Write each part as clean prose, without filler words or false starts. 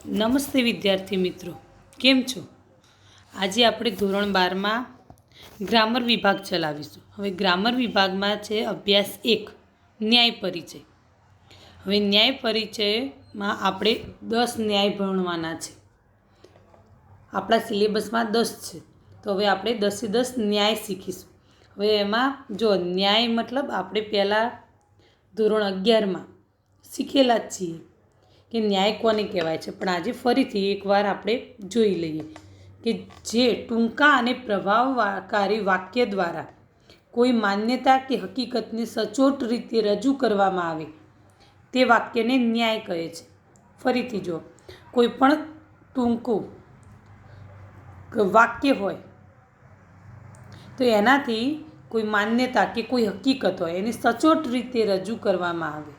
નમસ્તે વિદ્યાર્થી મિત્રો, કેમ છો? આજે આપણે ધોરણ 12માં ગ્રામર વિભાગ ચલાવીશું. હવે ગ્રામર વિભાગમાં છે અભ્યાસ 1 ન્યાય પરિચય. હવે ન્યાય પરિચયમાં આપણે 10 ન્યાય ભણવાના છે. આપણા સિલેબસમાં 10 છે, તો હવે આપણે 10 ન્યાય શીખીશું. હવે એમાં જો ન્યાય મતલબ આપણે પહેલાં ધોરણ 11માં શીખેલા જ છીએ કે ન્યાય કોને કહેવાય છે, પણ આજે ફરીથી એકવાર આપણે જોઈ લઈએ કે જે ટૂંકા અને પ્રભાવકારી વાક્ય દ્વારા કોઈ માન્યતા કે હકીકતને સચોટ રીતે રજૂ કરવામાં આવે તે વાક્યને ન્યાય કહે છે. ફરીથી જો કોઈ પણ ટૂંકું વાક્ય હોય તો એનાથી કોઈ માન્યતા કે કોઈ હકીકત હોય એને સચોટ રીતે રજૂ કરવામાં આવે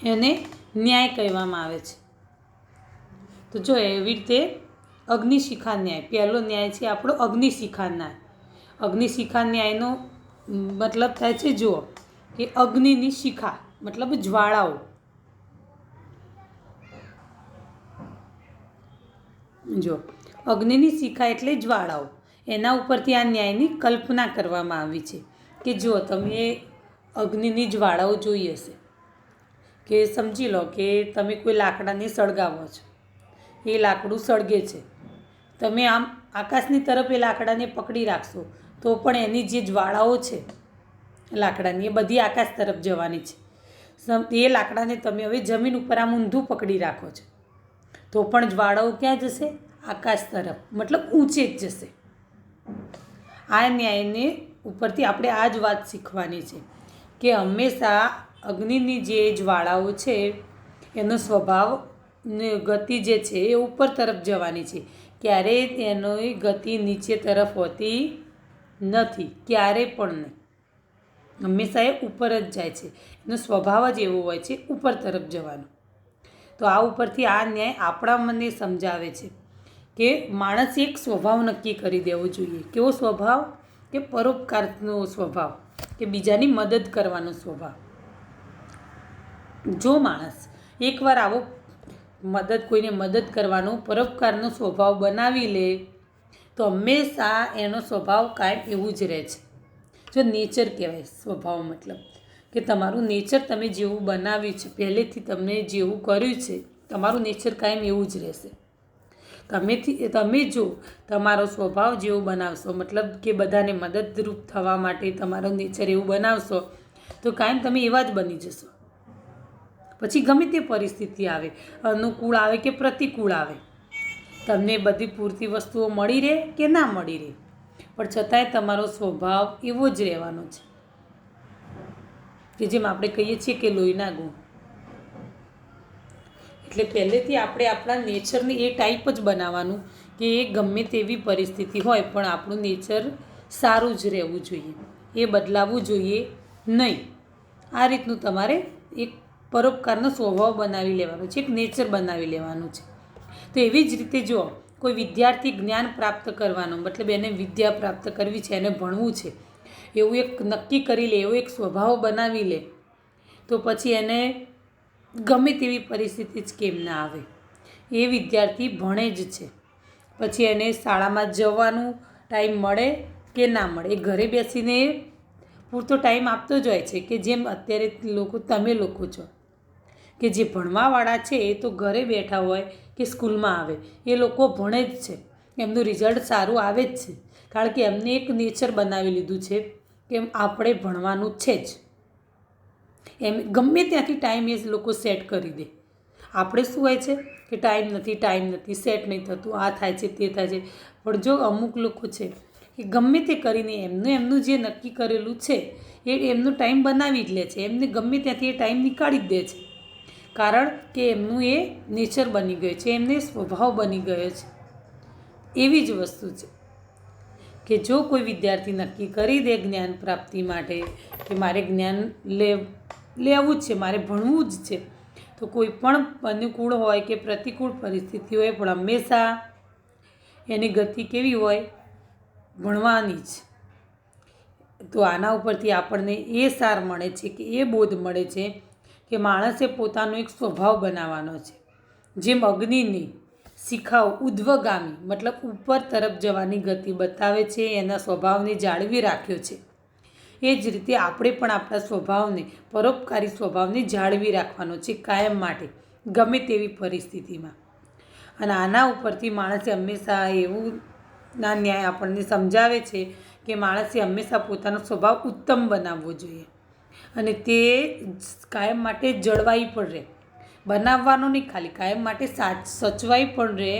એને ન્યાય કહેવામાં આવે છે. તો જો એવી રીતે અગ્નિશિખા ન્યાય, પહેલો ન્યાય છે આપણો અગ્નિશિખા ન્યાય. અગ્નિશિખા ન્યાયનો મતલબ થાય છે જુઓ કે અગ્નિની શિખા મતલબ જ્વાળાઓ. જો અગ્નિની શિખા એટલે જ્વાળાઓ, એના ઉપરથી આ ન્યાયની કલ્પના કરવામાં આવી છે કે જો તમે અગ્નિની જ્વાળાઓ જોઈ હશે કે સમજી લો કે તમે કોઈ લાકડાને સળગાવો છો, એ લાકડું સળગે છે, તમે આમ આકાશની તરફ એ લાકડાને પકડી રાખશો તો પણ એની જે જ્વાળાઓ છે લાકડાની એ બધી આકાશ તરફ જવાની છે. એ લાકડાને તમે હવે જમીન ઉપર આમ ઊંધું પકડી રાખો છો તો પણ જ્વાળાઓ ક્યાં જશે? આકાશ તરફ, મતલબ ઊંચે જ જશે. આ ન્યાયને ઉપરથી આપણે આ જ વાત શીખવાની છે કે હંમેશા અગ્નિની જે જ્વાળાઓ છે એનો સ્વભાવ ને ગતિ જે છે એ ઉપર તરફ જવાની છે, ક્યારેય એની ગતિ નીચે તરફ હોતી નથી, ક્યારેય પણ નહીં. હંમેશા એ ઉપર જ જાય છે, એનો સ્વભાવ જ એવો હોય છે ઉપર તરફ જવાનો. તો આ ઉપરથી આ ન્યાય આપણા મને સમજાવે છે કે માણસે એક સ્વભાવ નક્કી કરી દેવો જોઈએ. કેવો સ્વભાવ? કે પરોપકારનો સ્વભાવ, કે બીજાની મદદ કરવાનો સ્વભાવ. જો માણસ એકવાર આવો કોઈને મદદ કરવાનો પરોપકારનો સ્વભાવ બનાવી લે તો હંમેશા એનો સ્વભાવ કાયમ એવું જ રહે છે. જો નેચર કહેવાય સ્વભાવ, મતલબ કે તમારું નેચર તમે જેવું બનાવ્યું છે, પહેલેથી તમને જેવું કર્યું છે, તમારું નેચર કાયમ એવું જ રહેશે. તમે જો તમારો સ્વભાવ જેવો બનાવશો, મતલબ કે બધાને મદદરૂપ થવા માટે તમારો નેચર એવું બનાવશો તો કાયમ તમે એવા જ બની જશો. પછી ગમે તે પરિસ્થિતિ આવે, અનુકૂળ આવે કે પ્રતિકૂળ આવે, તમને બધી પૂરતી વસ્તુઓ મળી રહે કે ના મળી રહે, પણ છતાંય તમારો સ્વભાવ એવો જ રહેવાનો છે. કે જેમ આપણે કહીએ છીએ કે લોહીના ગુણ. એટલે પહેલેથી આપણે આપણા નેચરને એ ટાઈપ જ બનાવવાનું કે એ ગમે તેવી પરિસ્થિતિ હોય પણ આપણું નેચર સારું જ રહેવું જોઈએ, એ બદલાવવું જોઈએ નહીં. આ રીતનું તમારે એક પરોપકારનો સ્વભાવ બનાવી લેવાનો છે, એક નેચર બનાવી લેવાનું છે. તો એવી જ રીતે જો કોઈ વિદ્યાર્થી જ્ઞાન પ્રાપ્ત કરવાનો મતલબ એને વિદ્યા પ્રાપ્ત કરવી છે, એને ભણવું છે, એવું એક નક્કી કરી લે, એવો એક સ્વભાવ બનાવી લે તો પછી એને ગમે તેવી પરિસ્થિતિ જ કેમ ના આવે. એ વિદ્યાર્થી ભણે જ છે, પછી એને શાળામાં જવાનું ટાઈમ મળે કે ના મળે, એ ઘરે બેસીને પૂરતો ટાઈમ આપતો જ હોય છે. કે જેમ અત્યારે તમે લોકો છો કે જે ભણવાવાળા છે એ તો ઘરે બેઠા હોય કે સ્કૂલમાં આવે, એ લોકો ભણે જ છે, એમનું રિઝલ્ટ સારું આવે જ છે, કારણ કે એમને એક નેચર બનાવી લીધું છે કે આપણે ભણવાનું છે જ. એમ ગમે ત્યાંથી ટાઈમ એ લોકો સેટ કરી દે. આપણે શું હોય છે કે ટાઈમ નથી, સેટ નહીં થતું, આ થાય છે તે થાય છે. પણ જો અમુક લોકો છે એ ગમે તે કરીને એમનું જે નક્કી કરેલું છે એ એમનો ટાઈમ બનાવી જ લે છે, એમને ગમે ત્યાંથી એ ટાઈમ નીકાળી જ દે છે, કારણ કે એમનું એ નેચર બની ગયું છે, એમને સ્વભાવ બની ગયો છે. એવી જ વસ્તુ છે કે જો કોઈ વિદ્યાર્થી નક્કી કરી દે જ્ઞાન પ્રાપ્તિ માટે કે મારે જ્ઞાન લેવું જ છે, મારે ભણવું જ છે, તો કોઈ પણ અનુકૂળ હોય કે પ્રતિકૂળ પરિસ્થિતિ હોય પણ હંમેશા એની ગતિ કેવી હોય? ભણવાની જ. તો આના ઉપરથી આપણને એ સાર મળે છે કે એ બોધ મળે છે કે માણસે પોતાનો એક સ્વભાવ બનાવવાનો છે, જેમ અગ્નિની શિખાઓ ઉધ્વગામી મતલબ ઉપર તરફ જવાની ગતિ બતાવે છે, એના સ્વભાવને જાળવી રાખ્યો છે. એ જ રીતે આપણે પણ આપણા સ્વભાવને, પરોપકારી સ્વભાવને જાળવી રાખવાનો છે કાયમ માટે, ગમે તેવી પરિસ્થિતિમાં. અને આના ઉપરથી માણસે હંમેશા એવું ના ન્યાય આપણને સમજાવે છે કે માણસે હંમેશા પોતાનો સ્વભાવ ઉત્તમ બનાવવો જોઈએ અને તે કાયમ માટે જળવાઈ પણ રહે. બનાવવાનો નહીં, ખાલી કાયમ માટે સચવાઈ પણ રહે.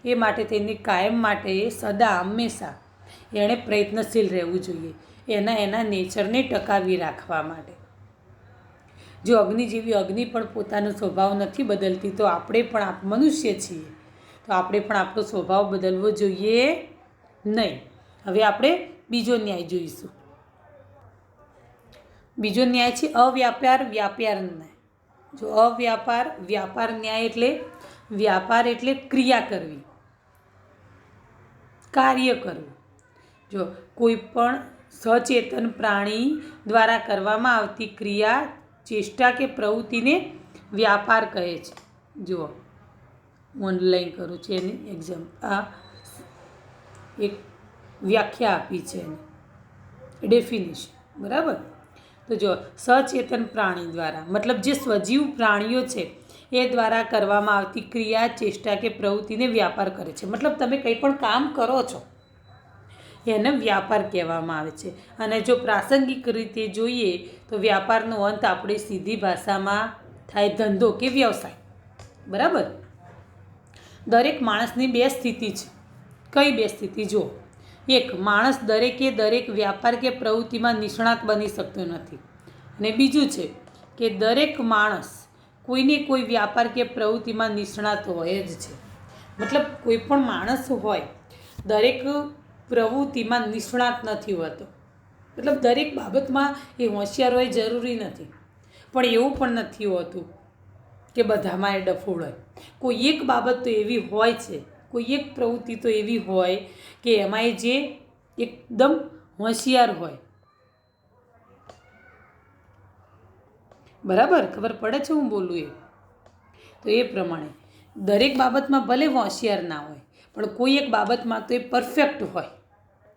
એ માટે તેને કાયમ માટે સદા હંમેશા એણે પ્રયત્નશીલ રહેવું જોઈએ એના નેચરને ટકાવી રાખવા માટે. જો અગ્નિ જેવી અગ્નિ પણ પોતાનો સ્વભાવ નથી બદલતી, તો આપણે પણ મનુષ્ય છીએ, તો આપણે પણ આપણો સ્વભાવ બદલવો જોઈએ નહીં. હવે આપણે બીજો ન્યાય જોઈશું. બીજો ન્યાય છે અવ્યાપાર વ્યાપાર ન્યાય. જો અવ્યાપાર વ્યાપાર ન્યાય એટલે વ્યાપાર એટલે ક્રિયા કરવી, કાર્ય કરવું. જો કોઈ પણ સચેતન પ્રાણી દ્વારા કરવામાં આવતી ક્રિયા, ચેષ્ટા કે પ્રવૃત્તિને વ્યાપાર કહે છે. જુઓ, ઓનલાઈન કરું છું એની એક્ઝામ, આ એક વ્યાખ્યા આપી છે એની ડેફિનેશન, બરાબર. તો જો સચેતન પ્રાણી દ્વારા મતલબ જે સ્વજીવ પ્રાણીઓ છે એ દ્વારા કરવામાં આવતી ક્રિયા, ચેષ્ટા કે પ્રવૃત્તિને વ્યાપાર કરે છે. મતલબ તમે કંઈ પણ કામ કરો છો એને વ્યાપાર કહેવામાં આવે છે. અને જો પ્રાસંગિક રીતે જોઈએ તો વ્યાપારનો અંત આપણે સીધી ભાષામાં થાય ધંધો કે વ્યવસાય, બરાબર. દરેક માણસની બે સ્થિતિ છે. કઈ બે સ્થિતિ? જો, એક, માણસ દરેક વ્યાપાર કે પ્રવૃત્તિમાં નિષ્ણાત બની શકતો નથી. અને બીજું છે કે દરેક માણસ કોઈને કોઈ વ્યાપાર કે પ્રવૃત્તિમાં નિષ્ણાત હોય જ છે. મતલબ કોઈ પણ માણસ હોય દરેક પ્રવૃત્તિમાં નિષ્ણાત નથી હોતો. મતલબ દરેક બાબતમાં એ હોશિયાર હોય જરૂરી નથી, પણ એવું પણ નથી હોતું કે બધામાં એ ડફોળ હોય. કોઈ એક બાબત તો એવી હોય છે, કોઈ એક પ્રવૃત્તિ તો એવી હોય કે એમાં એ જે એકદમ હોશિયાર હોય. બરાબર, ખબર પડે છે હું બોલું એ? તો એ પ્રમાણે દરેક બાબતમાં ભલે હોશિયાર ના હોય, પણ કોઈ એક બાબતમાં તો એ પરફેક્ટ હોય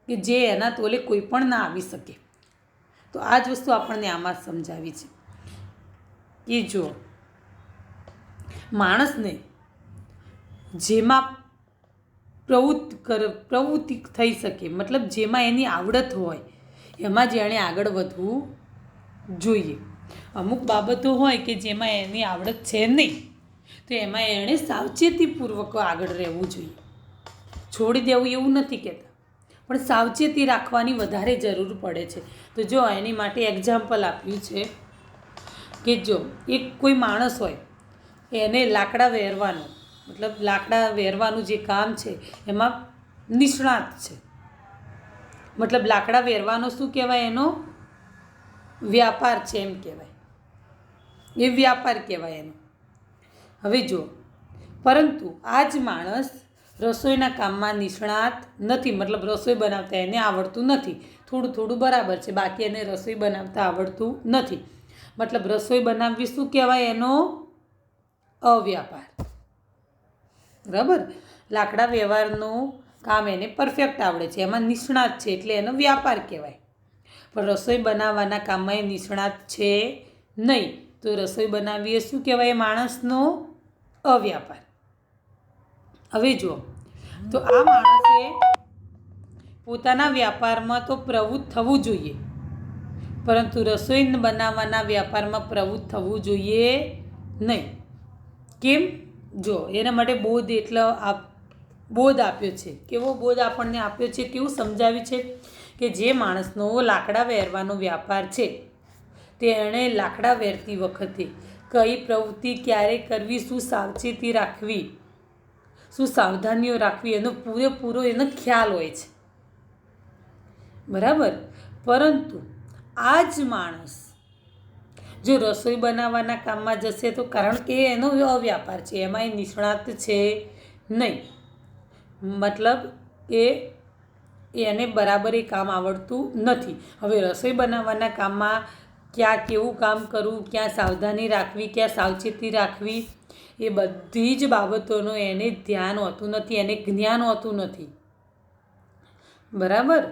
કે જે એના તોલે કોઈ પણ ના આવી શકે. તો આ જ વસ્તુ આપણને આમાં સમજાવી છે કે જો માણસને જેમાં પ્રવૃત્તિ થઈ શકે, મતલબ જેમાં એની આવડત હોય એમાં જ એણે આગળ વધવું જોઈએ. અમુક બાબતો હોય કે જેમાં એની આવડત છે નહીં, તો એમાં એણે સાવચેતીપૂર્વક આગળ રહેવું જોઈએ. છોડી દેવું એવું નથી કહેતા, પણ સાવચેતી રાખવાની વધારે જરૂર પડે છે. તો જો એની માટે એક્ઝામ્પલ આપ્યું છે કે જો એક કોઈ માણસ હોય એને લાકડા વેરવાનું, મતલબ લાકડા વેરવાનું જે કામ છે એમાં નિષ્ણાત છે. મતલબ લાકડા વેરવાનો શું કહેવાય? એનો વ્યાપાર છે એમ કહેવાય, એ વ્યાપાર કહેવાય એનો. હવે જો, પરંતુ આ જ માણસ રસોઈના કામમાં નિષ્ણાત નથી, મતલબ રસોઈ બનાવતા એને આવડતું નથી. થોડું બરાબર છે, બાકી એને રસોઈ બનાવતા આવડતું નથી. મતલબ રસોઈ બનાવવી શું કહેવાય? એનો અવ્યાપાર, બરાબર. લાકડા વ્યવહારનું કામ એને પરફેક્ટ આવડે છે, એમાં નિષ્ણાત છે, એટલે એનો વ્યાપાર કહેવાય. પણ રસોઈ બનાવવાના કામમાં એ નિષ્ણાત છે નહીં, તો રસોઈ બનાવવી એ શું કહેવાય? માણસનો અવ્યાપાર. હવે જુઓ, તો આ માણસે પોતાના વ્યાપારમાં તો પ્રવૃત્ત થવું જોઈએ, પરંતુ રસોઈ બનાવવાના વ્યાપારમાં પ્રવૃત્ત થવું જોઈએ નહીં. કેમ? જો એના માટે બોધ આપ્યો છે. કેવો બોધ આપણને આપ્યો છે? કેવું સમજાવ્યું છે કે જે માણસનો લાકડા વેરવાનો વ્યાપાર છે તે એણે લાકડા વેરતી વખતે કઈ પ્રવૃત્તિ ક્યારે કરવી, શું સાવચેતી રાખવી, શું સાવધાનીઓ રાખવી, એનો પૂરેપૂરો એનો ખ્યાલ હોય છે, બરાબર. પરંતુ આ જ માણસ જો રસોઈ બનાવવાના કામમાં જશે તો કારણ કે એનો અવ્યાપાર છે, એમાં એ નિષ્ણાત છે નહીં, મતલબ એને બરાબર એ કામ આવડતું નથી. હવે રસોઈ બનાવવાના કામમાં ક્યાં કેવું કામ કરવું, ક્યાં સાવધાની રાખવી, ક્યાં સાવચેતી રાખવી, એ બધી જ બાબતોનું એને ધ્યાન હોતું નથી, એને જ્ઞાન હોતું નથી. બરાબર.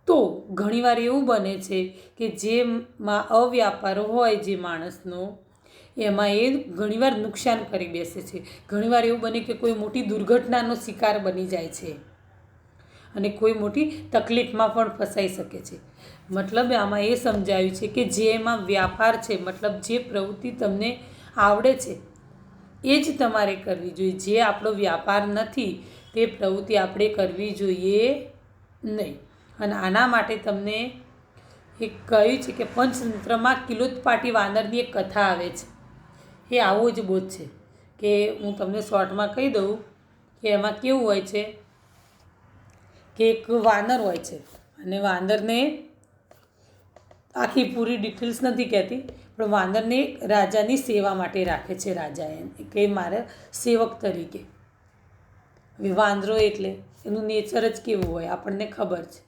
તો ઘણીવાર એવું બને છે કે જેમાં અવ્યાપાર હોય જે માણસનો, એમાં એ ઘણીવાર નુકસાન કરી બેસે છે. ઘણીવાર એવું બને કે કોઈ મોટી દુર્ઘટનાનો શિકાર બની જાય છે અને કોઈ મોટી તકલીફમાં પણ ફસાઈ શકે છે. મતલબ આમાં એ સમજાયું છે કે જેમાં વ્યાપાર છે, મતલબ જે પ્રવૃત્તિ તમને આવડે છે એ જ તમારે કરવી જોઈએ. જે આપણો વ્યાપાર નથી તે પ્રવૃત્તિ આપણે કરવી જોઈએ નહીં. અને આના માટે તમને એક કહ્યું છે કે પંચતંત્રમાં કિલોત્પાટી વાનરની એક કથા આવે છે. એ આવો જ બોધ છે કે હું તમને શોર્ટમાં કહી દઉં કે એમાં કેવું હોય છે કે એક વાનર હોય છે અને વાનરને આખી પૂરી ડિટેલ્સ નથી કહેતી, પણ વાનરને રાજાની સેવા માટે રાખે છે રાજા કે મારે સેવક તરીકે. વાંદરો એટલે એનું નેચર જ કેવું હોય આપણને ખબર છે,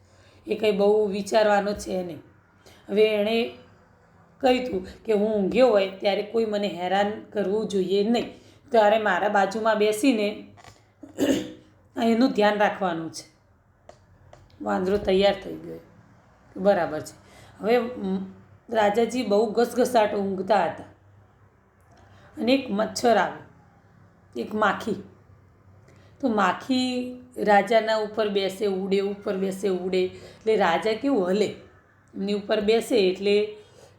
એ કંઈ બહુ વિચારવાનો છે નહીં. હવે એણે કહ્યું હતું કે હું ઊંઘ્યો હોય ત્યારે કોઈ મને હેરાન કરવું જોઈએ નહીં, ત્યારે મારા બાજુમાં બેસીને એનું ધ્યાન રાખવાનું છે. વાંદરો તૈયાર થઈ ગયો, બરાબર છે. હવે રાજાજી બહુ ઘસઘસાટ ઊંઘતા હતા અને એક મચ્છર આવે, એક માખી. તો માખી રાજાના ઉપર બેસે ઉડે, ઉપર બેસે ઉડે, એટલે રાજા કેવું હલે, એમની ઉપર બેસે એટલે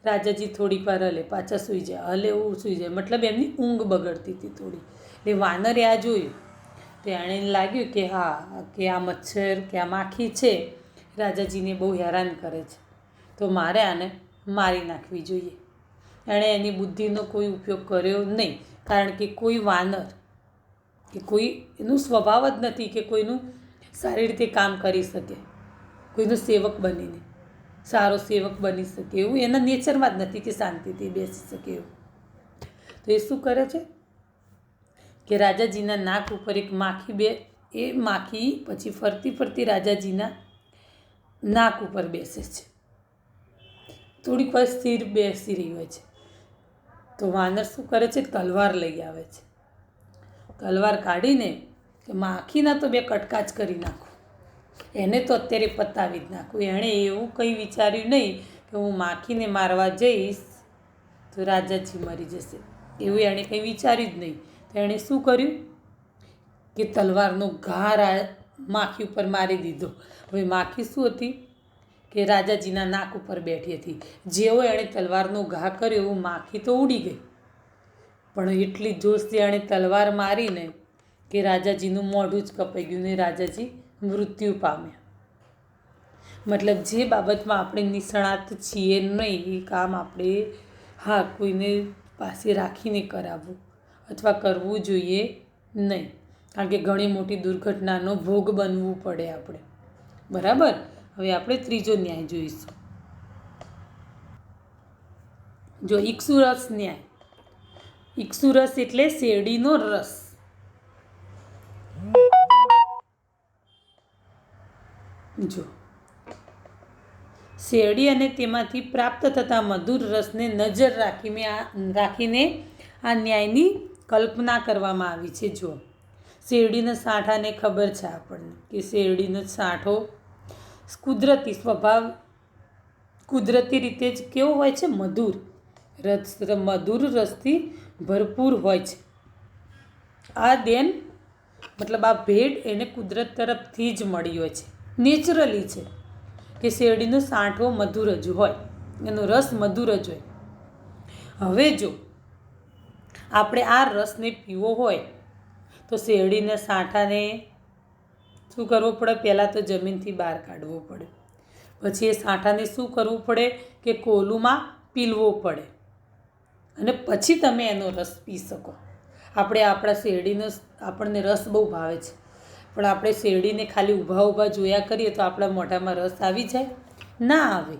રાજાજી થોડીક વાર હલે, પાછા સૂઈ જાય, હલે સૂઈ જાય, મતલબ એમની ઊંઘ બગડતી હતી થોડી. એટલે વાનરે આ જોયું તો એણે લાગ્યું કે હા કે આ મચ્છર કે આ માખી છે રાજાજીને બહુ હેરાન કરે છે, તો મારે આને મારી નાખવી જોઈએ. એણે એની બુદ્ધિનો કોઈ ઉપયોગ કર્યો નહીં, કારણ કે કોઈ વાનર કે કોઈ એનું સ્વભાવ જ નથી કે કોઈનું સારી રીતે કામ કરી શકે, કોઈનો સેવક બનીને સારો સેવક બની શકે, એવું એના નેચરમાં જ નથી કે શાંતિથી બેસી શકે એવું. તો એ શું કરે છે કે રાજાજીના નાક ઉપર એક માખી એ માખી પછી ફરતી ફરતી રાજાજીના નાક ઉપર બેસે છે. થોડીક વાર સ્થિર બેસી રહી હોય છે તો વાનર શું કરે છે, તલવાર લઈ આવે છે. તલવાર કાઢીને કે માખીના તો બે કટકા જ કરી નાખું, એને તો અત્યારે પતાવી જ નાખું. એણે એવું કંઈ વિચાર્યું નહીં કે હું માખીને મારવા જઈશ તો રાજાજી મરી જશે, એવું એણે કંઈ વિચાર્યું જ નહીં. તો એણે શું કર્યું કે તલવારનો ઘા માખી ઉપર મારી દીધો. હવે માખી શું હતી કે રાજાજીના નાક ઉપર બેઠી હતી. જેવો એણે તલવારનો ઘા કર્યો એવું માખી તો ઉડી ગઈ, પણ એટલી જોશથી એણે તલવાર મારીને કે રાજાજીનું મોઢું જ કપાઈ ગયું ને રાજાજી મૃત્યુ પામ્યા. મતલબ જે બાબતમાં આપણે નિષ્ણાત છીએ નહીં એ કામ આપણે કોઈને પાસે રાખીને કરાવવું અથવા કરવું જોઈએ નહીં, કારણ કે ઘણી મોટી દુર્ઘટનાનો ભોગ બનવું પડે આપણે. બરાબર. હવે આપણે ત્રીજો ન્યાય જોઈશું. જો ઇક્ષુરસ ન્યાય. ઇક્ષુરસ એટલે શેરડીનો રસ. જો શેરડી અને તેમાંથી પ્રાપ્ત થતા મધુર રસને નજર રાખીને આ ન્યાયની કલ્પના કરવામાં આવી છે. જો શેરડીના સાંઠાને ખબર છે આપણને કે શેરડીનો સાંઠો કુદરતી સ્વભાવ કુદરતી રીતે જ કેવો હોય છે, મધુર રસથી ભરપૂર હોય છે. આ દેન મતલબ આ ભેટ એને કુદરત તરફથી જ મળી હોય છે, નેચરલી છે કે શેરડીનો સાંઠો મધુર જ હોય, એનો રસ મધુર જ હોય. હવે જો આપણે આ રસને પીવો હોય તો શેરડીના સાંઠાને શું કરવું પડે, પહેલાં તો જમીનથી બહાર કાઢવો પડે, પછી એ સાંઠાને શું કરવું પડે કે કોલુમાં પીલવો પડે અને પછી તમે એનો રસ પી શકો. આપણને રસ બહુ ભાવે છે, પણ આપણે શેરડીને ખાલી ઊભા જોયા કરીએ તો આપણા મોઢામાં રસ આવી જાય? ના આવે.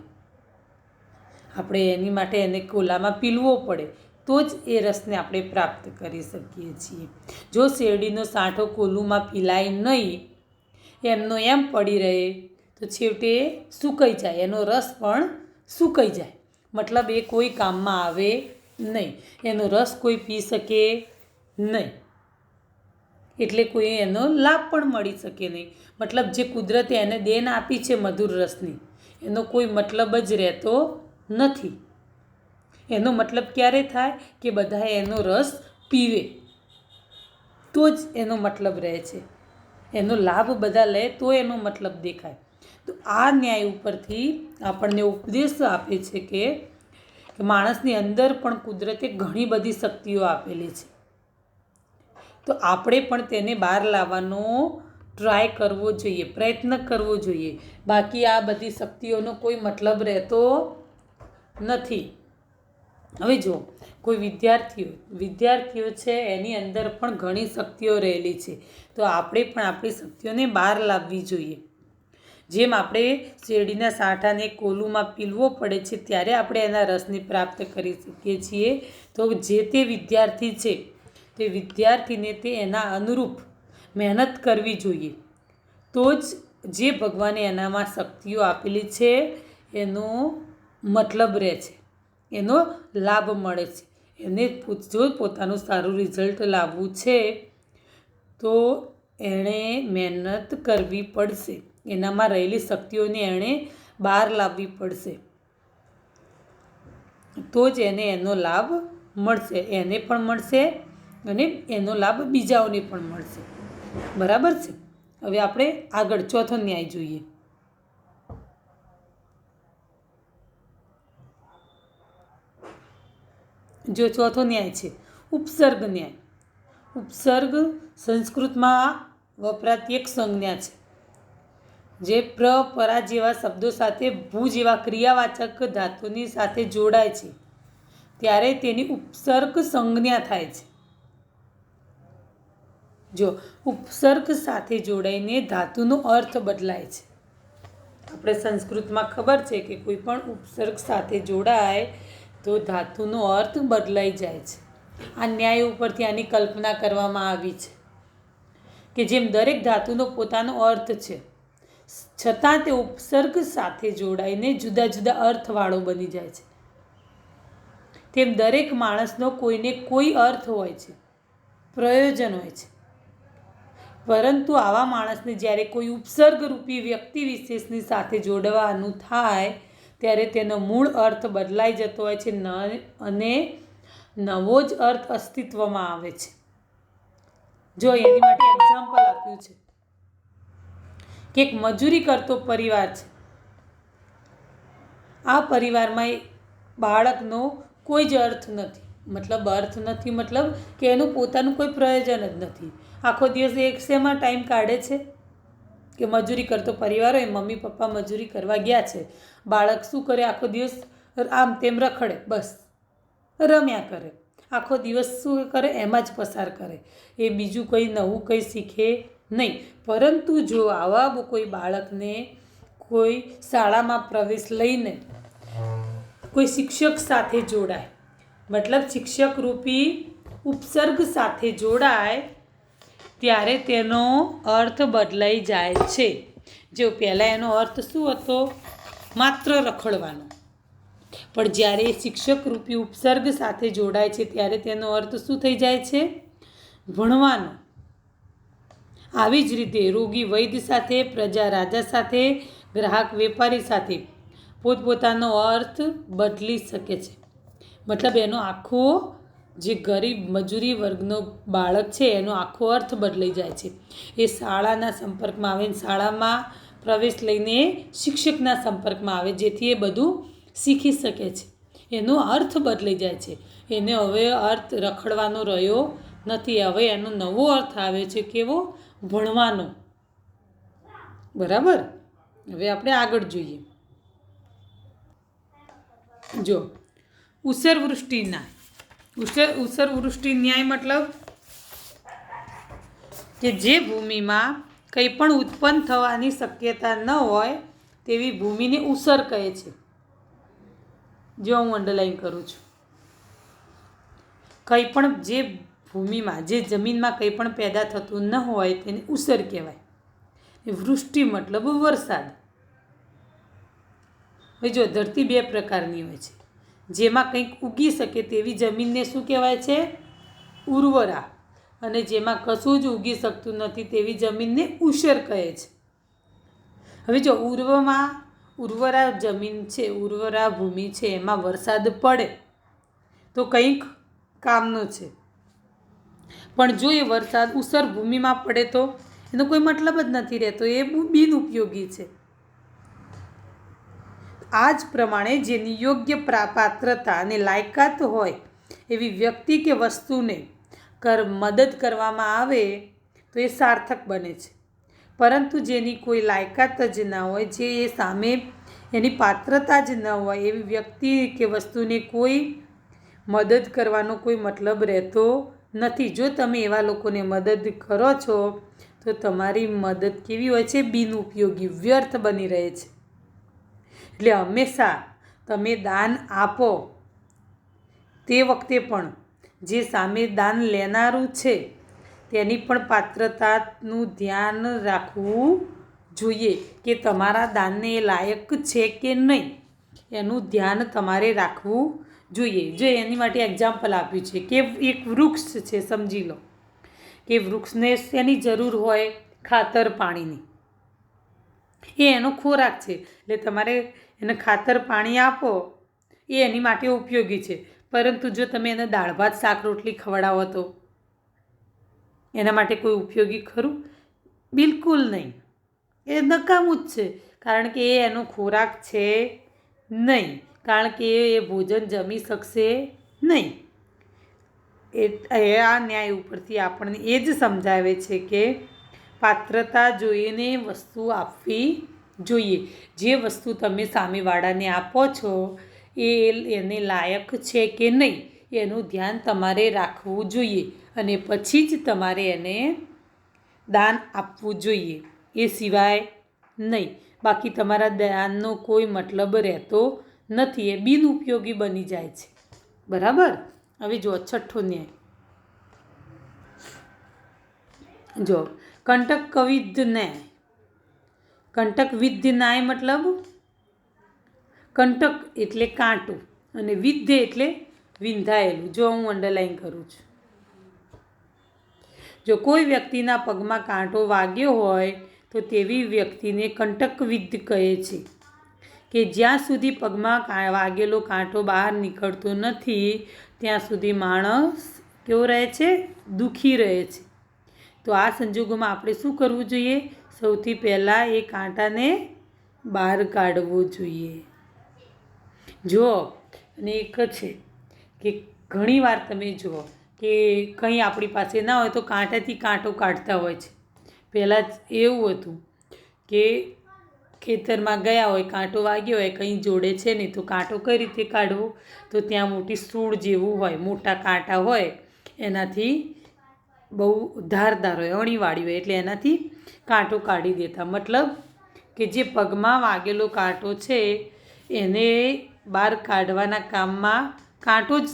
આપણે એની માટે એને કોલામાં પીલવો પડે તો જ એ રસને આપણે પ્રાપ્ત કરી શકીએ છીએ. જો શેરડીનો સાંઠો કોલુમાં પીલાય નહીં, એમ પડી રહે તો છેવટે સુકાઈ જાય, એનો રસ પણ સુકાઈ જાય. મતલબ એ કોઈ કામમાં આવે નહીં, એનો રસ કોઈ પી શકે નહીં, એટલે કોઈ એનો લાભ પણ મળી શકે નહીં. મતલબ જે કુદરતે એને દેન આપી છે મધુર રસની, એનો કોઈ મતલબ જ રહેતો નથી. એનો મતલબ ક્યારે થાય કે બધા એનો રસ પીવે તો જ એનો મતલબ રહે છે, એનો લાભ બધા લે તો એનો મતલબ દેખાય. તો આ ન્યાય ઉપરથી આપણને ઉપદેશ આપે છે કે માણસની અંદર પણ કુદરતે ઘણી બધી શક્તિઓ આપેલી છે, તો આપણે પણ તેને બહાર લાવવાનો ટ્રાય કરવો જોઈએ, પ્રયત્ન કરવો જોઈએ. બાકી આ બધી શક્તિઓનો કોઈ મતલબ રહેતો નથી. હવે જો કોઈ વિદ્યાર્થીઓ છે, એની અંદર પણ ઘણી શક્તિઓ રહેલી છે, તો આપણે પણ આપણી શક્તિઓને બહાર લાવવી જોઈએ. જેમ આપણે શેરડીના સાંઠાને કોલુમાં પીલવો પડે છે ત્યારે આપણે એના રસને પ્રાપ્ત કરી શકીએ છીએ, તો જે તે વિદ્યાર્થી છે તે વિદ્યાર્થીને તે એના અનુરૂપ મહેનત કરવી જોઈએ, તો જ જે ભગવાને એનામાં શક્તિઓ આપેલી છે એનો મતલબ રહે છે, એનો લાભ મળે છે. એને જો પોતાનું સારું રિઝલ્ટ લાવવું છે તો એણે મહેનત કરવી પડશે, એનામાં રહેલી શક્તિઓને એણે બહાર લાવવી પડશે, તો જ એને એનો લાભ મળશે, એને પણ મળશે અને એનો લાભ બીજાઓને પણ મળશે. બરાબર છે. હવે આપણે આગળ ચોથો ન્યાય જોઈએ. જો ચોથો ન્યાય છે ઉપસર્ગ ન્યાય. ઉપસર્ગ સંસ્કૃતમાં વપરાતી એક સંજ્ઞા છે જે પરા જેવા શબ્દો સાથે ભૂ જેવા ક્રિયાવાચક ધાતુની સાથે જોડાય છે ત્યારે તેની ઉપસર્ગ સંજ્ઞા થાય છે. જો ઉપસર્ગ સાથે જોડાઈને ધાતુનો અર્થ બદલાય છે. આપણે સંસ્કૃતમાં ખબર છે કે કોઈ પણ ઉપસર્ગ સાથે જોડાય તો ધાતુનો અર્થ બદલાઈ જાય છે. આ ન્યાય ઉપરથી આની કલ્પના કરવામાં આવી છે કે જેમ દરેક ધાતુનો પોતાનો અર્થ છે, છતાં તે ઉપસર્ગ સાથે જોડાઈને જુદા જુદા અર્થવાળો બની જાય છે, તેમ દરેક માણસનો કોઈને કોઈ અર્થ હોય છે, પ્રયોજન હોય છે, પરંતુ આવા માણસને જ્યારે કોઈ ઉપસર્ગરૂપી વ્યક્તિ વિશેષની સાથે જોડવાનું થાય ત્યારે તેનો મૂળ અર્થ બદલાઈ જતો હોય છે અને નવો જ અર્થ અસ્તિત્વમાં આવે છે. જો એની માટે એક્ઝામ્પલ આપ્યું છે કે એક મજૂરી કરતો પરિવાર છે, આ પરિવારમાં બાળકનો કોઈ જ અર્થ નથી, મતલબ કે એનું પોતાનું કોઈ પ્રયોજન જ નથી. આખો દિવસ એક શેમાં ટાઈમ કાઢે છે કે મજૂરી કરતો પરિવાર હોય, મમ્મી પપ્પા મજૂરી કરવા ગયા છે, બાળક શું કરે, આખો દિવસ આમ તેમ રખડે, બસ રમ્યા કરે, આખો દિવસ શું કરે એમાં જ પસાર કરે, એ બીજું કંઈ નવું કંઈ શીખે નહીં. પરંતુ જો આવા કોઈ બાળકને કોઈ શાળામાં પ્રવેશ લઈને કોઈ શિક્ષક સાથે જોડાય, મતલબ શિક્ષકરૂપી ઉપસર્ગ સાથે જોડાય ત્યારે તેનો અર્થ બદલાઈ જાય છે. જો પહેલાં એનો અર્થ શું હતો, માત્ર રખડવાનો, પણ જ્યારે શિક્ષકરૂપી ઉપસર્ગ સાથે જોડાય છે ત્યારે તેનો અર્થ શું થઈ જાય છે, ભણવાનો. આવી જ રીતે રોગી વૈદ્ય સાથે, પ્રજા રાજા સાથે, ગ્રાહક વેપારી સાથે પોતપોતાનો અર્થ બદલી શકે છે. મતલબ એનો આખો જે ગરીબ મજૂરી વર્ગનો બાળક છે એનો આખો અર્થ બદલાઈ જાય છે. એ શાળાના સંપર્કમાં આવે, શાળામાં પ્રવેશ લઈને શિક્ષકના સંપર્કમાં આવે, જેથી એ બધું શીખી શકે છે. એનો અર્થ બદલાઈ જાય છે. એને હવે અર્થ રખડવાનો રહ્યો નથી, હવે એનો નવો અર્થ આવે છે, કેવો, ભણવાનો. બરાબર. હવે આપણે આગળ જોઈએ. જો ઉસરવૃષ્ટિ ન્યાય. ઉસરવૃષ્ટિ ન્યાય મતલબ કે જે ભૂમિમાં કંઈ પણ ઉત્પન્ન થવાની શક્યતા ન હોય તેવી ભૂમિને ઉસર કહે છે. જો હું અંડરલાઈન કરું છું, કંઈ પણ જે ભૂમિમાં, જે જમીનમાં કંઈ પણ પેદા થતું ન હોય તેને ઉસર કહેવાય. વૃષ્ટિ મતલબ વરસાદ. હવે જો ધરતી બે પ્રકારની હોય છે, જેમાં કંઈક ઉગી શકે તેવી જમીનને શું કહેવાય છે? ઉર્વરા. અને જેમાં કશું જ ઉગી શકતું નથી તેવી જમીનને ઉષર કહે છે. હવે જો ઉર્વરા જમીન છે, ઉર્વરા ભૂમિ છે, એમાં વરસાદ પડે તો કંઈક કામનો છે. પણ જો એ વરસાદ ઉષર ભૂમિમાં પડે તો એનો કોઈ મતલબ જ નથી રહેતો, એ બિનઉપયોગી છે. આ જ પ્રમાણે જેની યોગ્ય પાત્રતા અને લાયકાત હોય એવી વ્યક્તિ કે વસ્તુને મદદ કરવામાં આવે તો એ સાર્થક બને છે. પરંતુ જેની કોઈ લાયકાત જ ના હોય, જે એ સામે એની પાત્રતા જ ન હોય એવી વ્યક્તિ કે વસ્તુને કોઈ મદદ કરવાનો કોઈ મતલબ રહેતો નથી. જો તમે એવા લોકોને મદદ કરો છો તો તમારી મદદ કેવી હોય છે? બિનઉપયોગી, વ્યર્થ બની રહે છે. એટલે હંમેશા તમે દાન આપો તે વખતે પણ જે સામે દાન લેનારું છે તેની પણ પાત્રતાનું ધ્યાન રાખવું જોઈએ કે તમારા દાનને એ લાયક છે કે નહીં, એનું ધ્યાન તમારે રાખવું જોઈએ. જો એની માટે એક્ઝામ્પલ આપ્યું છે કે એક વૃક્ષ છે, સમજી લો કે વૃક્ષને શેની જરૂર હોય? ખાતર, પાણીની. એ એનો ખોરાક છે, એટલે તમારે એને ખાતર પાણી આપો એ એની માટે ઉપયોગી છે. પરંતુ જો તમે એને દાળ ભાત શાક રોટલી ખવડાવો તો એના માટે કોઈ ઉપયોગી ખરું? બિલકુલ નહીં. એ નકામું જ છે, કારણ કે એ એનો ખોરાક છે નહીં, કારણ કે એ ભોજન જમી શકશે નહીં. આ ન્યાય ઉપરથી આપણને એ જ સમજાવે છે કે પાત્રતા જોઈને વસ્તુ આપવી જોઈએ. જે વસ્તુ તમે સામેવાળાને આપો છો એને લાયક છે કે નહીં એનું ધ્યાન તમારે રાખવું જોઈએ અને પછી જ તમારે એને દાન આપવું જોઈએ, એ સિવાય નહીં. બાકી તમારા દાનનો કોઈ મતલબ રહેતો નથી, એ બિનઉપયોગી બની જાય છે. બરાબર? હવે જો છઠ્ઠો ન્યાય જો કંટક વિદ્ધ ન્યાય. કંટક વિદ્ધ ન્યાય મતલબ કંટક એટલે કાંટું અને વિદ્ધ એટલે વિંધાયેલું. જો હું અંડરલાઈન કરું છું, જો કોઈ વ્યક્તિના પગમાં કાંટો વાગ્યો હોય તો તેવી વ્યક્તિને કંટક વિદ્ધ કહે છે કે જ્યાં સુધી પગમાં વાગેલો કાંટો બહાર નીકળતો નથી ત્યાં સુધી માણસ કેવો રહે છે? દુઃખી રહે છે. તો આ સંજોગોમાં આપણે શું કરવું જોઈએ? સૌથી પહેલાં એ કાંટાને બહાર કાઢવો જોઈએ. જો અને એક છે કે ઘણીવાર તમે જુઓ કે કંઈ આપણી પાસે ના હોય તો કાંટાથી કાંટો કાઢતા હોય છે. પહેલાં જ એવું હતું કે ખેતરમાં ગયા હોય, કાંટો વાગ્યો હોય, કંઈ જોડે છે નહીં તો કાંટો કઈ રીતે કાઢવો? તો ત્યાં મોટી સૂળ જેવું હોય, મોટા કાંટા હોય, એનાથી બહુ ધારદાર હોય, અણીવાળી હોય, એટલે એનાથી કાંટો કાઢી દેતા. મતલબ કે જે પગમાં વાગેલો કાંટો છે એને બહાર કાઢવાના કામમાં કાંટો જ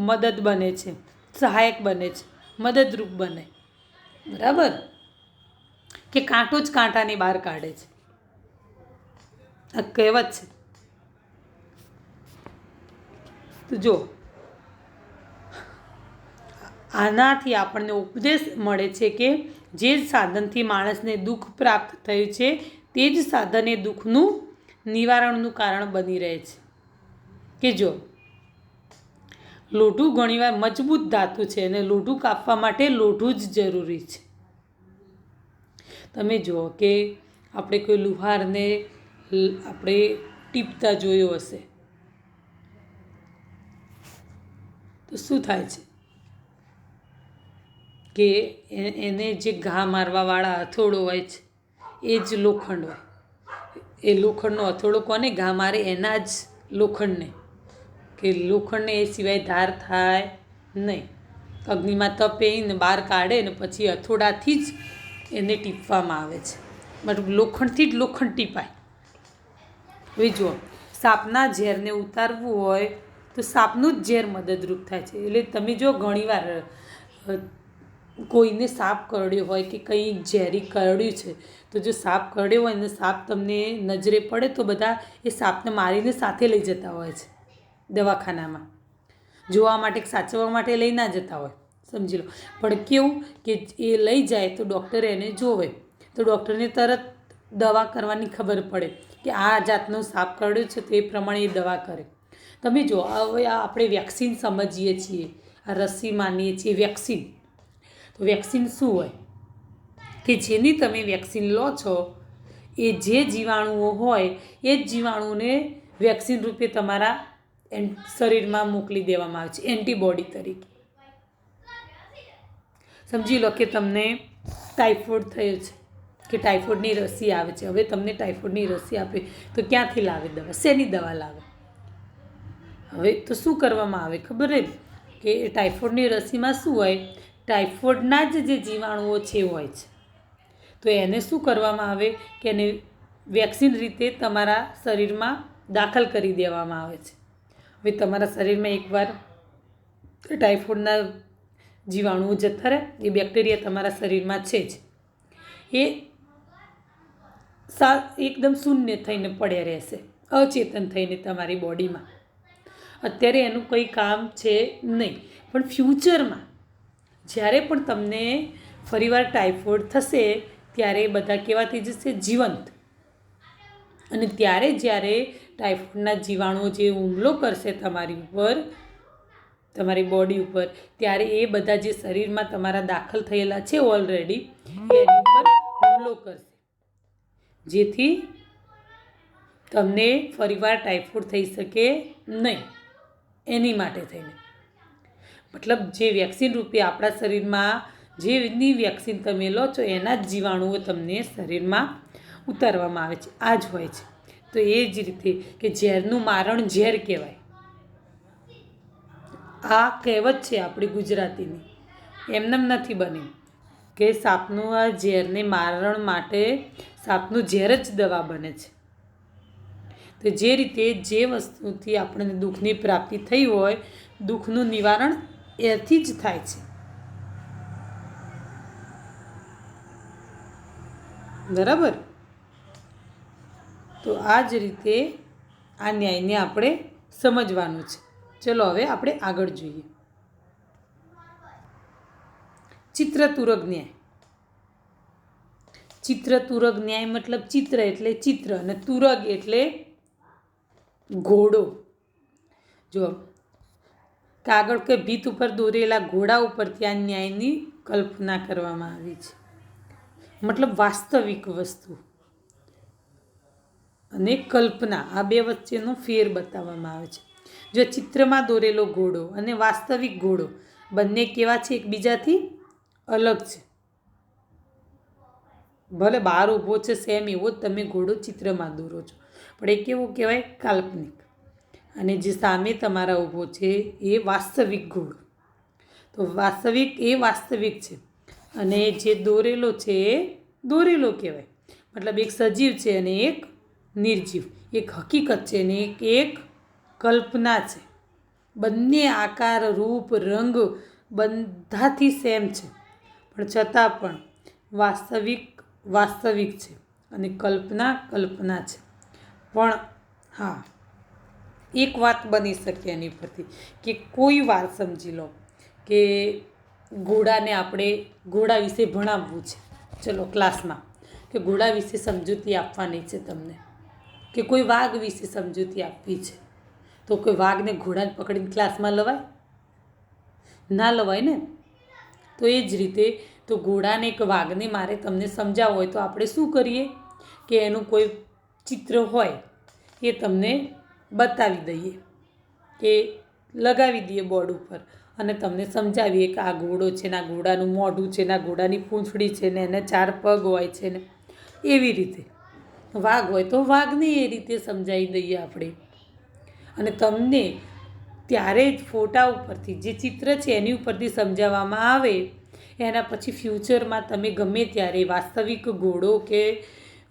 મદદ બને છે, સહાયક બને છે, મદદરૂપ બને. બરાબર? કે કાંટો જ કાંટાને બહાર કાઢે છે. આ કહેવત છે. તો જો આનાથી આપણને ઉપદેશ મળે છે કે જે સાધનથી માણસને દુઃખ પ્રાપ્ત થયું છે તે જ સાધન એ દુઃખનું નિવારણનું કારણ બની રહે છે. કે જો લોઢું ઘણીવાર મજબૂત ધાતુ છે અને લોઢું કાપવા માટે લોઢું જ જરૂરી છે. તમે જુઓ કે આપણે કોઈ લુહારને આપણે ટીપતા જોયો હશે તો શું થાય છે કે એને જે ઘા મારવાવાળા હથોડો હોય છે એ જ લોખંડ હોય. એ લોખંડનો હથોડો કોને ઘા મારે? એના જ લોખંડને. કે લોખંડને એ સિવાય ધાર થાય નહીં. અગ્નિમાં તપે ને બહાર કાઢે ને પછી હથોડાથી જ એને ટીપવામાં આવે છે. મતલબ લોખંડથી જ લોખંડ ટીપાય. હવે જુઓ, સાપના ઝેરને ઉતારવું હોય તો સાપનું જ ઝેર મદદરૂપ થાય છે. એટલે તમે જો ઘણીવાર કોઈને સાપ કરડ્યો હોય કે કંઈ ઝેરી કરડ્યું છે તો જો સાપ કરડ્યો હોય ને સાપ તમને નજરે પડે તો બધા એ સાપને મારીને સાથે લઈ જતા હોય છે. દવાખાનામાં જોવા માટે, સાચવવા માટે લઈ ના જતા હોય, સમજી લો. પણ કેવું કે એ લઈ જાય તો ડૉક્ટર એને જોવે, તો ડૉક્ટરને તરત દવા કરવાની ખબર પડે કે આ જાતનો સાપ કરડ્યો છે, તો એ પ્રમાણે એ દવા કરે. તમે જો હવે આપણે વેક્સિન સમજીએ છીએ, આ રસી માનીએ છીએ વેક્સિન. તો વેક્સિન શું હોય કે જેની તમે વેક્સિન લો છો એ જે જીવાણુઓ હોય એ જ જીવાણુને વેક્સિન રૂપે તમારા શરીરમાં મોકલી દેવામાં આવે છે એન્ટીબોડી તરીકે. સમજી લો કે તમને ટાઇફોઇડ થયો છે કે ટાઇફોઇડની રસી આવે છે. હવે તમને ટાઇફોઇડની રસી આપે તો ક્યાંથી લાવે દવા? શેની દવા લાવે? હવે તો શું કરવામાં આવે ખબર જ કે ટાઇફોઇડની રસીમાં શું હોય, ટાઇફોઇડના જ જે જીવાણુઓ છે હોય છે, તો એને શું કરવામાં આવે કે એને વેક્સિન રીતે તમારા શરીરમાં દાખલ કરી દેવામાં આવે છે. હવે તમારા શરીરમાં એકવાર ટાઇફોઇડના જીવાણુઓ જતા રહે, એ બેક્ટેરિયા તમારા શરીરમાં છે જ, એ એકદમ શૂન્ય થઈને પડ્યા રહેશે, અચેતન થઈને તમારી બોડીમાં. અત્યારે એનું કંઈ કામ છે નહીં, પણ ફ્યુચરમાં જ્યારે પણ તમને ફરીવાર ટાઇફોઇડ થશે ત્યારે બધા કેવા થઈ જશે? જીવંત. અને ત્યારે જ્યારે ટાઇફોઇડના જીવાણુઓ જે હુમલો કરશે તમારી ઉપર, તમારી બોડી ઉપર, ત્યારે એ બધા જે શરીરમાં તમારા દાખલ થયેલા છે ઓલરેડી, એની ઉપર હુમલો કરશે, જેથી તમને ફરીવાર ટાઇફોઇડ થઈ શકે નહીં. એની માટે થઈને મતલબ જે વેક્સિન રૂપે આપણા શરીરમાં જેની વેક્સિન તમે લો છો એના જ જીવાણુઓ તમને શરીરમાં ઉતારવામાં આવે છે. આ જ હોય છે. તો એ જ રીતે કે ઝેરનું મારણ ઝેર કહેવાય. આ કહેવત છે આપણી ગુજરાતીની, એમનેમ નથી બની કે સાપનું આ ઝેરને મારણ માટે સાપનું ઝેર જ દવા બને છે. તો જે રીતે જે વસ્તુથી આપણને દુઃખની પ્રાપ્તિ થઈ હોય, દુઃખનું નિવારણ એથી જ થાય છે. બરાબર? તો આ જ રીતે આ ન્યાયને આપણે સમજવાનું છે. ચલો હવે આપણે આગળ જોઈએ. ચિત્રતુરગ ન્યાય. ચિત્રતુરગ ન્યાય મતલબ ચિત્ર એટલે ચિત્ર અને તુરગ એટલે ઘોડો. જો કાગળ કે ભીત ઉપર દોરેલા ઘોડા ઉપર ત્યાં ન્યાયની કલ્પના કરવામાં આવી છે. મતલબ વાસ્તવિક વસ્તુ અને કલ્પના, આ બે વચ્ચેનો ફેર બતાવવામાં આવે છે. જો ચિત્રમાં દોરેલો ઘોડો અને વાસ્તવિક ઘોડો બંને કેવા છે? એકબીજાથી અલગ છે. ભલે બહાર ઊભો છે સેમ એવો જ તમે ઘોડો ચિત્રમાં દોરો છો, પણ એ કેવો કહેવાય? કાલ્પનિક. અને જે સામે તમારા ઊભો છે એ વાસ્તવિક ઘોડો. તો વાસ્તવિક એ વાસ્તવિક છે અને જે દોરેલો છે એ દોરેલો કહેવાય. મતલબ એક સજીવ છે અને એક નિર્જીવ, એક હકીકત છે અને એક કલ્પના છે. બંને આકાર, રૂપ, રંગ બધાથી સેમ છે, પણ છતાં પણ વાસ્તવિક છે અને કલ્પના છે. પણ હા, એક વાત બની શકે એની પરથી કે કોઈ વાર સમજી લો કે ઘોડાને આપણે ઘોડા વિશે ભણાવવું છે, ચલો ક્લાસમાં, કે ઘોડા વિશે સમજૂતી આપવાની છે તમને, કે કોઈ વાઘ વિશે સમજૂતી આપવી છે, તો કોઈ વાઘને ઘોડાને પકડીને ક્લાસમાં લવાય? ના લવાય ને. તો એ જ રીતે તો ઘોડાને એક વાઘને મારે તમને સમજાવવો હોય તો આપણે શું કરીએ કે એનું કોઈ ચિત્ર હોય એ તમને બતાવી દઈએ, કે લગાવી દઈએ બોર્ડ ઉપર અને તમને સમજાવીએ કે આ ઘોડો છે ને, આ ઘોડાનું મોઢું છે ને, આ ઘોડાની પૂંછડી છે ને, એને 4 પગ હોય છે ને. એવી રીતે વાઘ હોય તો વાઘને એ રીતે સમજાવી દઈએ આપણે. અને તમને ત્યારે જ ફોટા ઉપરથી જે ચિત્ર છે એની ઉપરથી સમજાવવામાં આવે, એના પછી ફ્યુચરમાં તમે ગમે ત્યારે વાસ્તવિક ઘોડો કે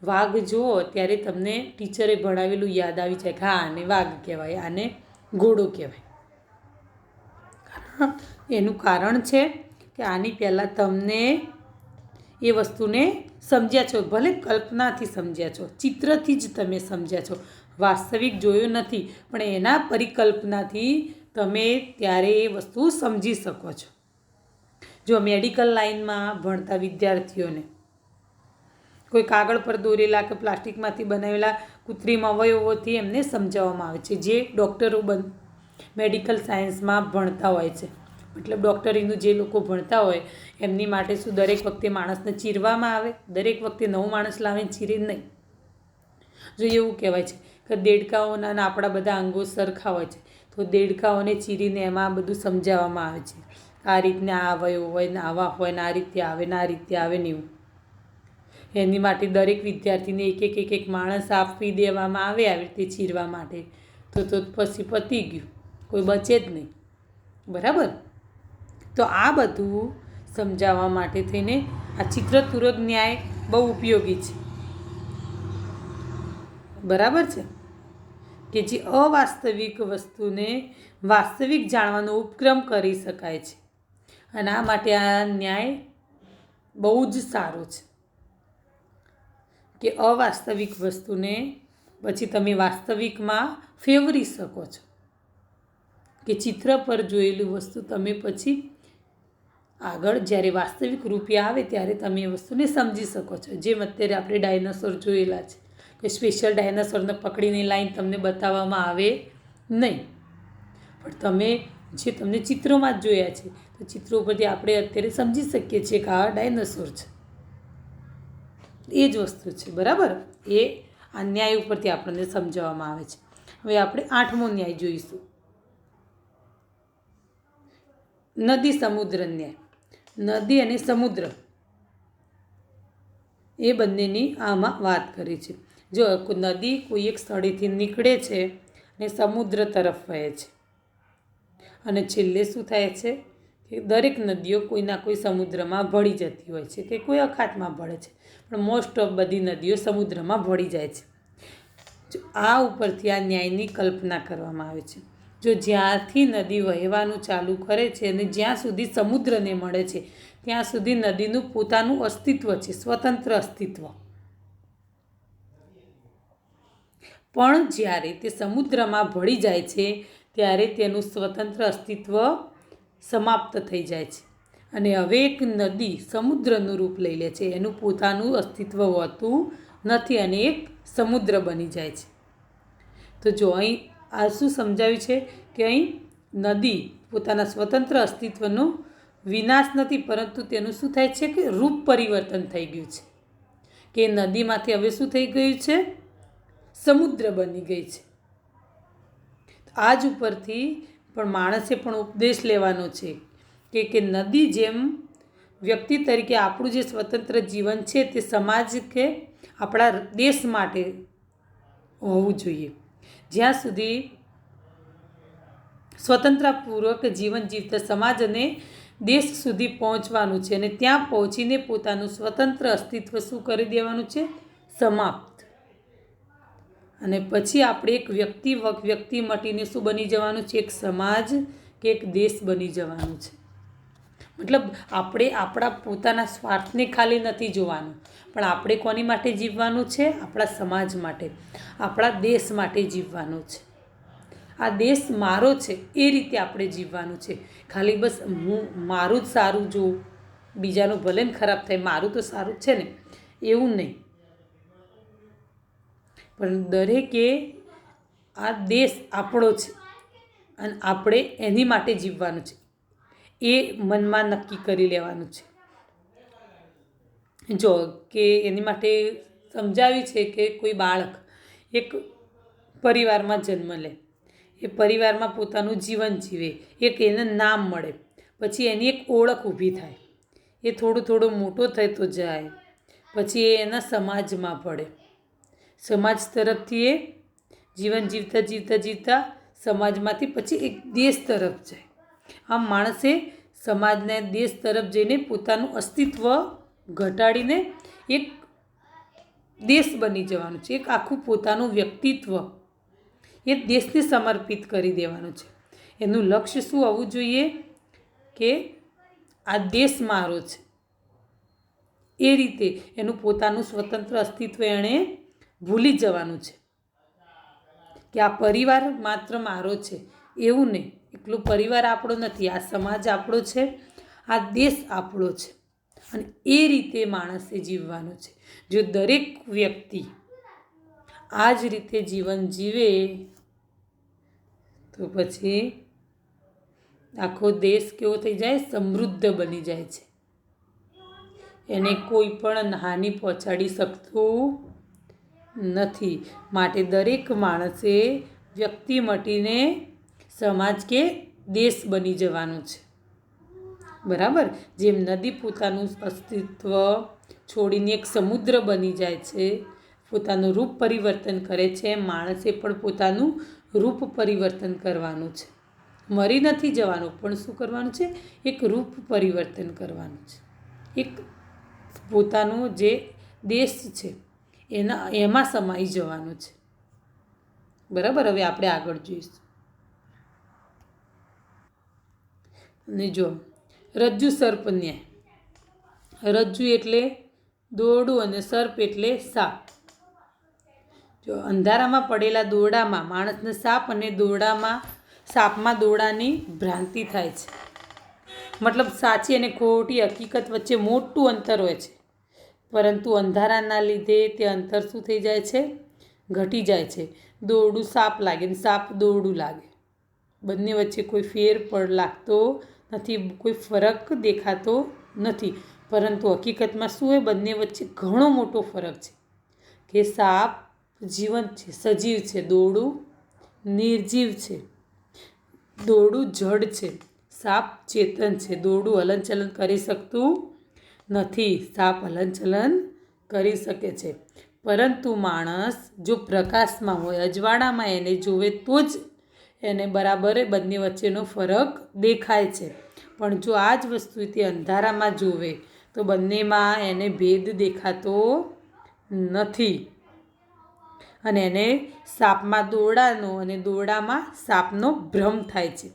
વાઘ જુઓ ત્યારે તમને ટીચરે ભણાવેલું યાદ આવી જાય કે હા આને વાઘ કહેવાય, આને ઘોડો કહેવાય. એનું કારણ છે કે આની પહેલાં તમને એ વસ્તુને સમજ્યા છો, ભલે કલ્પનાથી સમજ્યા છો, ચિત્રથી જ તમે સમજ્યા છો, વાસ્તવિક જોયો નથી, પણ એના પરિકલ્પનાથી તમે ત્યારે એ વસ્તુ સમજી શકો છો. જો મેડિકલ લાઇનમાં ભણતા વિદ્યાર્થીઓને કોઈ કાગળ પર દોરેલા કે પ્લાસ્ટિકમાંથી બનાવેલા કૃત્રિમ અવયવોથી એમને સમજાવવામાં આવે છે, જે ડૉક્ટરો મેડિકલ સાયન્સમાં ભણતા હોય છે. મતલબ ડૉક્ટરીનું જે લોકો ભણતા હોય એમની માટે શું દરેક વખતે માણસને ચીરવામાં આવે? દરેક વખતે નવો માણસ લાવીને ચીરે નહીં. જો એવું કહેવાય છે કે દેડકાઓના આપણા બધા અંગો સરખા હોય છે, તો દેડકાઓને ચીરીને એમાં બધું સમજાવવામાં આવે છે. આ રીતના આ અવયવ હોય ને આવા હોય ને આ રીતે આવે ને આ રીતે આવે ને એવું. એની માટે દરેક વિદ્યાર્થીને એક માણસ આપી દેવામાં આવે આવી રીતે ચીરવા માટે, તો પછી પતી ગયું, કોઈ બચે જ નહીં. બરાબર? તો આ બધું સમજાવવા માટે થઈને આ ચિત્રતુરક ન્યાય બહુ ઉપયોગી છે. બરાબર છે? કે જે અવાસ્તવિક વસ્તુને વાસ્તવિક જાણવાનો ઉપક્રમ કરી શકાય છે. અને આ માટે આ ન્યાય બહુ જ સારો છે કે અવાસ્તવિક વસ્તુને પછી તમે વાસ્તવિકમાં ફેરવી શકો છો. કે ચિત્ર પર જોયેલી વસ્તુ તમે પછી આગળ જ્યારે વાસ્તવિક રૂપે આવે ત્યારે તમે એ વસ્તુને સમજી શકો છો. જેમ અત્યારે આપણે ડાયનાસોર જોયેલા છે કે સ્પેશિયલ ડાયનાસોરને પકડીને લાઈન તમને બતાવવામાં આવે નહીં, પણ તમે જે તમને ચિત્રોમાં જ જોયા છે તો ચિત્રો ઉપરથી આપણે અત્યારે સમજી શકીએ છીએ કે આ ડાયનાસોર છે. એ જ વસ્તુ છે. બરાબર? એ આ ન્યાય ઉપરથી આપણને સમજાવવામાં આવે છે. હવે આપણે 8મો ન્યાય જોઈશું, નદી સમુદ્ર ન્યાય. નદી અને સમુદ્ર એ બંનેની આમાં વાત કરી છે. જો નદી કોઈ એક સ્થળેથી નીકળે છે અને સમુદ્ર તરફ વહે છે, અને છેલ્લે શું થાય છે કે દરેક નદીઓ કોઈના કોઈ સમુદ્રમાં ભળી જતી હોય છે કે કોઈ અખાતમાં ભળે છે, પણ મોસ્ટ ઓફ બધી નદીઓ સમુદ્રમાં ભળી જાય છે. જો આ ઉપરથી આ ન્યાયની કલ્પના કરવામાં આવે છે. જો જ્યાંથી નદી વહેવાનું ચાલુ કરે છે અને જ્યાં સુધી સમુદ્રને મળે છે ત્યાં સુધી નદીનું પોતાનું અસ્તિત્વ છે, સ્વતંત્ર અસ્તિત્વ. પણ જ્યારે તે સમુદ્રમાં ભળી જાય છે ત્યારે તેનું સ્વતંત્ર અસ્તિત્વ સમાપ્ત થઈ જાય છે અને હવે એક નદી સમુદ્રનું રૂપ લઈ લે છે. એનું પોતાનું અસ્તિત્વ હોતું નથી અને એક સમુદ્ર બની જાય છે. તો જો અહીં આ શું સમજાવ્યું છે કે અહીં નદી પોતાના સ્વતંત્ર અસ્તિત્વનો વિનાશ નથી, પરંતુ તેનું શું થાય છે કે રૂપ પરિવર્તન થઈ ગયું છે. કે નદીમાંથી હવે શું થઈ ગયું છે? સમુદ્ર બની ગઈ છે. આ જ ઉપરથી પણ માણસે પણ ઉપદેશ લેવાનો છે કે નદી જેમ વ્યક્તિ તરીકે આપણું જે સ્વતંત્ર જીવન છે તે સમાજ કે આપણા દેશ માટે હોવું જોઈએ. જ્યાં સુધી સ્વતંત્રપૂર્વક જીવન જીવતા સમાજ અને દેશ સુધી પહોંચવાનું છે અને ત્યાં પહોંચીને પોતાનું સ્વતંત્ર અસ્તિત્વ શું કરી દેવાનું છે? સમાપ્ત. અને પછી આપણે એક વ્યક્તિ મટીને શું બની જવાનું છે? એક સમાજ કે એક દેશ બની જવાનું છે. મતલબ આપણે આપણા પોતાના સ્વાર્થને ખાલી નથી જોવાનું, પણ આપણે કોની માટે જીવવાનું છે? આપણા સમાજ માટે, આપણા દેશ માટે જીવવાનું છે. આ દેશ મારો છે એ રીતે આપણે જીવવાનું છે. ખાલી બસ મારું જ સારું જોવું, બીજાનું ભલે ને ખરાબ થાય, મારું તો સારું છે ને, એવું નહીં. પણ દરેકે આ દેશ આપણો છે અને આપણે એની માટે જીવવાનું છે એ મનમાં નક્કી કરી લેવાનું છે. જો કે એની માટે સમજાવ્યું છે કે કોઈ બાળક એક પરિવારમાં જન્મ લે, એ પરિવારમાં પોતાનું જીવન જીવે, એક એને નામ મળે, પછી એની એક ઓળખ ઊભી થાય. એ થોડું મોટો થતો જાય, પછી એ એના સમાજમાં પડે, સમાજ તરફથી એ જીવન જીવતા સમાજમાંથી પછી એક દેશ તરફ જાય. આમ માણસે સમાજને દેશ તરફ જઈને પોતાનું અસ્તિત્વ ઘટાડીને એક દેશ બની જવાનું છે. એક આખું પોતાનું વ્યક્તિત્વ એ દેશને સમર્પિત કરી દેવાનું છે. એનું લક્ષ્ય શું હોવું જોઈએ? કે આ દેશ મારો છે. એ રીતે એનું પોતાનું સ્વતંત્ર અસ્તિત્વ એણે ભૂલી જવાનું છે. કે આ પરિવાર માત્ર મારો છે એવું નહીં. એકલો પરિવાર આપણો નથી, આ સમાજ આપણો છે, આ દેશ આપણો છે. અને એ રીતે માણસે જીવવાનું છે. જો દરેક વ્યક્તિ આ જ રીતે જીવન જીવે તો પછી આખો દેશ કેવો થઈ જાય? સમૃદ્ધ બની જાય છે. એને કોઈ પણ હાનિ પહોંચાડી શકતું નથી. માટે દરેક માણસે વ્યક્તિ મટીને સમાજ કે દેશ બની જવાનું છે. બરાબર? જેમ નદી પોતાનું અસ્તિત્વ છોડીને એક સમુદ્ર બની જાય છે, પોતાનું રૂપ પરિવર્તન કરે છે, માણસે પણ પોતાનું રૂપ પરિવર્તન કરવાનું છે. મરી નથી જવાનું, પણ શું કરવાનું છે? એક રૂપ પરિવર્તન કરવાનું છે. એક પોતાનું જે દેશ છે એમાં સમાઈ જવાનું છે. બરાબર? હવે આપણે આગળ જોઈશું. અને જો રજ્જુ સર્પ ન્યાય. રજ્જુ એટલે દોરડું અને સર્પ એટલે સાપ. જો અંધારામાં પડેલા દોરડામાં માણસને સાપ અને સાપમાં દોરડાની ભ્રાંતિ થાય છે. મતલબ સાચી અને ખોટી હકીકત વચ્ચે મોટું અંતર હોય છે, પરંતુ અંધારાના લીધે તે અંતર શું થઈ જાય છે? ઘટી જાય છે. દોરડું સાપ લાગે ને સાપ દોરડું લાગે, બંને વચ્ચે કોઈ ફેર લાગતો નથી, કોઈ ફરક દેખાતો નથી. પરંતુ હકીકતમાં શું હોય? બંને વચ્ચે ઘણો મોટો ફરક છે. કે સાપ જીવંત છે, સજીવ છે, દોરડું નિર્જીવ છે. દોરડું જડ છે, સાપ ચેતન છે. દોરડું હલનચલન કરી શકતું નથી, સાપ હલનચલન કરી શકે છે. પરંતુ માણસ જો પ્રકાશમાં હોય, અજવાળામાં એને જોવે તો જ એને બરાબર બંને વચ્ચેનો ફરક દેખાય છે. પણ જો આ જ વસ્તુ તે અંધારામાં જોવે તો બંનેમાં એને ભેદ દેખાતો નથી. અને એને સાપમાં દોરડાનો અને દોરડામાં સાપનો ભ્રમ થાય છે.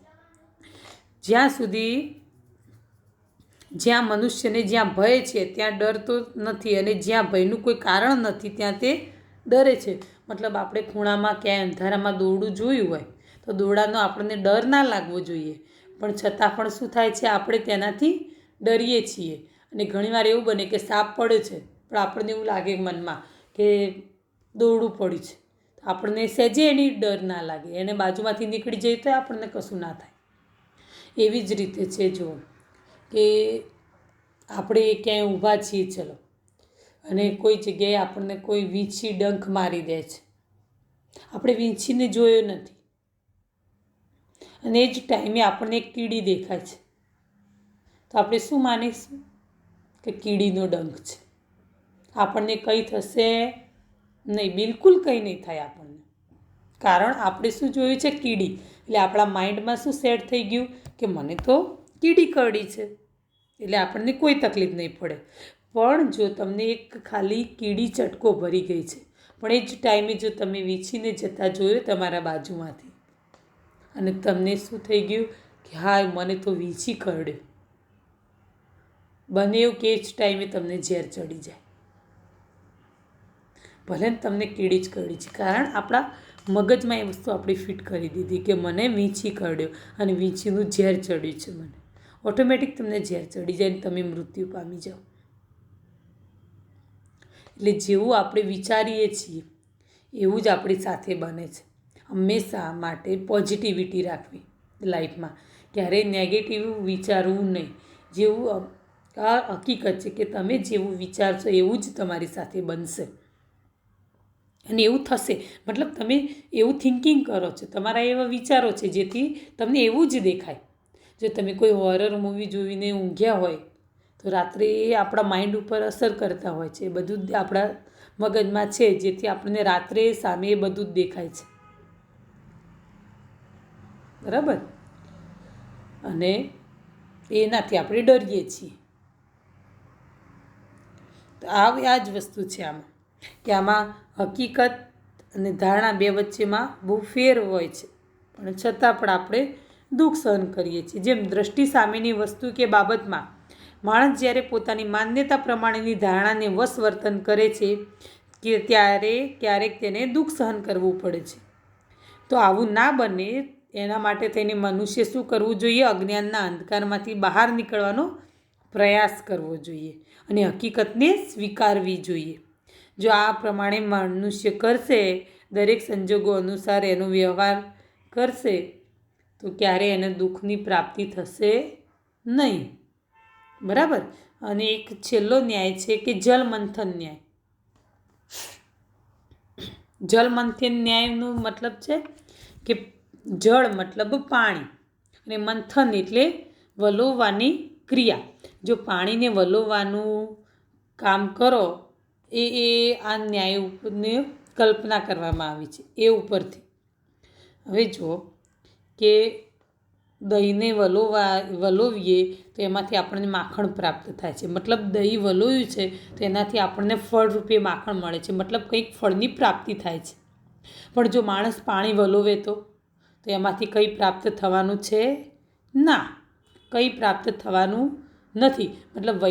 જ્યાં મનુષ્યને જ્યાં ભય છે ત્યાં ડર તો નથી, અને જ્યાં ભયનું કોઈ કારણ નથી ત્યાં તે ડરે છે. મતલબ આપણે ખૂણામાં ક્યાંય અંધારામાં દોરડું જોયું હોય તો દોરડાનો આપણને ડર ના લાગવો જોઈએ, પણ છતાં પણ શું થાય છે? આપણે તેનાથી ડરીએ છીએ. અને ઘણીવાર એવું બને કે સાપ પડે છે પણ આપણને એવું લાગે મનમાં કે દોરડું પડ્યું છે, આપણને સહેજે એની ડર ના લાગે, એને બાજુમાંથી નીકળી જાય તો આપણને કશું ના થાય. એવી જ રીતે છે જો કે આપણે ક્યાંય ઊભા છીએ ચલો, અને કોઈ જગ્યાએ આપણને કોઈ વીંછી ડંખ મારી દે છે, આપણે વીંછીને જોયો નથી, અને એ જ ટાઈમે આપણને એક કીડી દેખાય છે, તો આપણે શું માનીશું? કે કીડીનો ડંખ છે. આપણને કંઈ થશે નહીં, બિલકુલ કંઈ નહીં થાય આપણને. કારણ આપણે શું જોયું છે? કીડી. એટલે આપણા માઇન્ડમાં શું સેટ થઈ ગયું કે મને તો કીડી કરડી છે, એટલે આપણને કોઈ તકલીફ નહીં પડે. પણ જો તમને એક ખાલી કીડી ચટકો ભરી ગઈ છે, પણ એ જ ટાઈમે જો તમે વીંછીને જતા જોયો તમારા બાજુમાંથી, અને તમને શું થઈ ગયું કે હા મને તો વીંછી કરડ્યો, બને એવું કે જ ટાઈમે તમને ઝેર ચડી જાય. ભલે તમને કીડી જ કરડી છે, કારણ આપણા મગજમાં એ વસ્તુ આપણે ફિટ કરી દીધી કે મને વીંછી કરડ્યો અને વીંછીનું ઝેર ચડ્યું છે મને. ઓટોમેટિક તમને ઝેર ચડી જાય અને તમે મૃત્યુ પામી જાઓ. એટલે જેવું આપણે વિચારીએ છીએ એવું જ આપણી સાથે બને છે. હંમેશા માટે પોઝિટિવિટી રાખવી લાઈફમાં, ક્યારેય નેગેટિવ વિચારવું નહીં. જેવું આ હકીકત છે કે તમે જેવું વિચારશો એવું જ તમારી સાથે બનશે, અને એવું થશે. મતલબ તમે એવું થિંકિંગ કરો છો, તમારા એવા વિચારો છે જેથી તમને એવું જ દેખાય. જો તમે કોઈ હોરર મૂવી જોઈને ઊંઘ્યા હોય તો રાત્રે એ આપણા માઇન્ડ ઉપર અસર કરતા હોય છે, બધું જ આપણા મગજમાં છે, જેથી આપણને રાત્રે સામે એ બધું જ દેખાય છે. બરાબર? અને એનાથી આપણે ડરીએ છીએ. તો આ જ વસ્તુ છે આમાં, કે આમાં હકીકત અને ધારણા બે વચ્ચેમાં બહુ ફેર હોય છે, પણ છતાં પણ આપણે દુઃખ સહન કરીએ છીએ. જેમ દ્રષ્ટિ સામેની વસ્તુ કે બાબતમાં માણસ જ્યારે પોતાની માન્યતા પ્રમાણેની ધારણાને વશ વર્તન કરે છે કે ત્યારે ક્યારેક તેને દુઃખ સહન કરવું પડે છે. તો આવું ના બને એના માટે થઈને મનુષ્ય શું કરવું જોઈએ? અજ્ઞાનના અંધકારમાંથી બહાર નીકળવાનો પ્રયાસ કરવો જોઈએ અને હકીકતને સ્વીકારવી જોઈએ. જો આ પ્રમાણે મનુષ્ય કરશે, દરેક સંજોગો અનુસાર એનો વ્યવહાર કરશે, તો ક્યારેય એને દુઃખની પ્રાપ્તિ થશે નહીં. બરાબર. અને એક છેલ્લો ન્યાય છે કે જલમંથન ન્યાય. જલમંથન ન્યાયનો મતલબ છે કે જળ મતલબ પાણી અને મંથન એટલે વલોવવાની ક્રિયા. જો પાણીને વલોવવાનું કામ કરો એ આ ન્યાય ઉપરને કલ્પના કરવામાં આવી છે એ ઉપરથી. હવે જુઓ કે દહીંને વલોવીએ તો એમાંથી આપણને માખણ પ્રાપ્ત થાય છે. મતલબ દહીં વલોવ્યું છે તો એનાથી આપણને ફળ રૂપે માખણ મળે છે. મતલબ કંઈક ફળની પ્રાપ્તિ થાય છે. પણ જો માણસ પાણી વલોવે તો એમાંથી કંઈ પ્રાપ્ત થવાનું છે? ના, કંઈ પ્રાપ્ત થવાનું નથી. મતલબ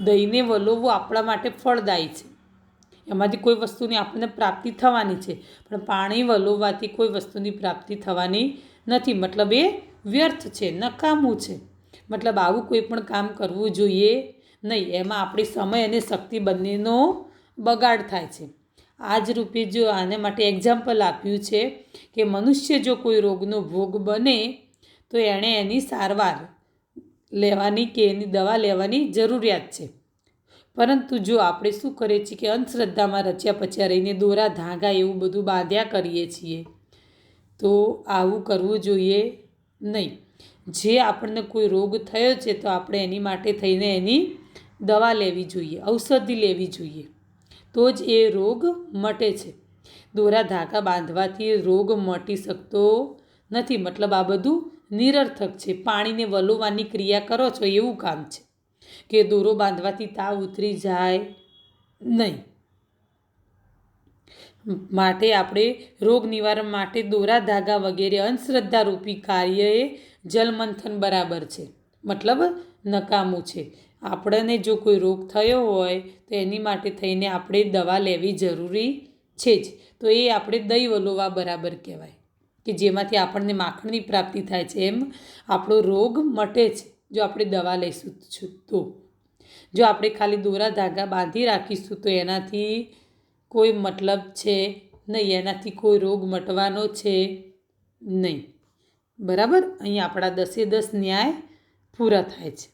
દહીંને વલોવવું આપણા માટે ફળદાયી છે. એમાંથી કોઈ વસ્તુની આપણને પ્રાપ્તિ થવાની છે. પણ પાણી વલોવવાથી કોઈ વસ્તુની પ્રાપ્તિ થવાની નથી. મતલબ એ વ્યર્થ છે, નકામું છે. મતલબ આવું કોઈ પણ કામ કરવું જોઈએ નહીં. એમાં આપણી સમય અને શક્તિ બંનેનો બગાડ થાય છે. આ જ રૂપે જો આને માટે એક્ઝામ્પલ આપ્યું છે કે મનુષ્ય જો કોઈ રોગનો ભોગ બને તો એણે એની સારવાર લેવાની કે એની દવા લેવાની જરૂરિયાત છે. પરંતુ જો આપણે શું કરીએ છીએ કે અંધશ્રદ્ધામાં રચ્યા પચ્યા રહીને દોરા ધાગા એવું બધું બાંધ્યા કરીએ છીએ, તો આવું કરવું જોઈએ નહીં. જે આપણને કોઈ રોગ થયો છે તો આપણે એની માટે થઈને એની દવા લેવી જોઈએ, ઔષધિ લેવી જોઈએ, તો જ એ રોગ મટે છે. દોરા ધાગા બાંધવાથી રોગ મટી શકતો નથી. મતલબ આ બધું નિરર્થક છે. પાણીને વલોવવાની ક્રિયા કરો છો એવું કામ છે કે દોરો બાંધવાથી તાવ ઉતરી જાય નહીં. માટે આપણે રોગ નિવારણ માટે દોરા ધાગા વગેરે અંધશ્રદ્ધા રૂપી કાર્યએ જલમંથન બરાબર છે. મતલબ નકામું છે. આપણને જો કોઈ રોગ થયો હોય તો એની માટે થઈને આપણે દવા લેવી જરૂરી છે જ. તો એ આપણે દહીં વલોવા બરાબર કહેવાય કે જેમાંથી આપણને માખણની પ્રાપ્તિ થાય છે. એમ આપણો રોગ મટે છે જો આપણે દવા લઈશું તો. જો આપણે ખાલી દોરા ધાગા બાંધી રાખીશું તો એનાથી કોઈ મતલબ છે નહીં. એનાથી કોઈ રોગ મટવાનો છે નહીં. બરાબર. અહીં આપણા 10 એ 10 ન્યાય પૂરા થાય છે.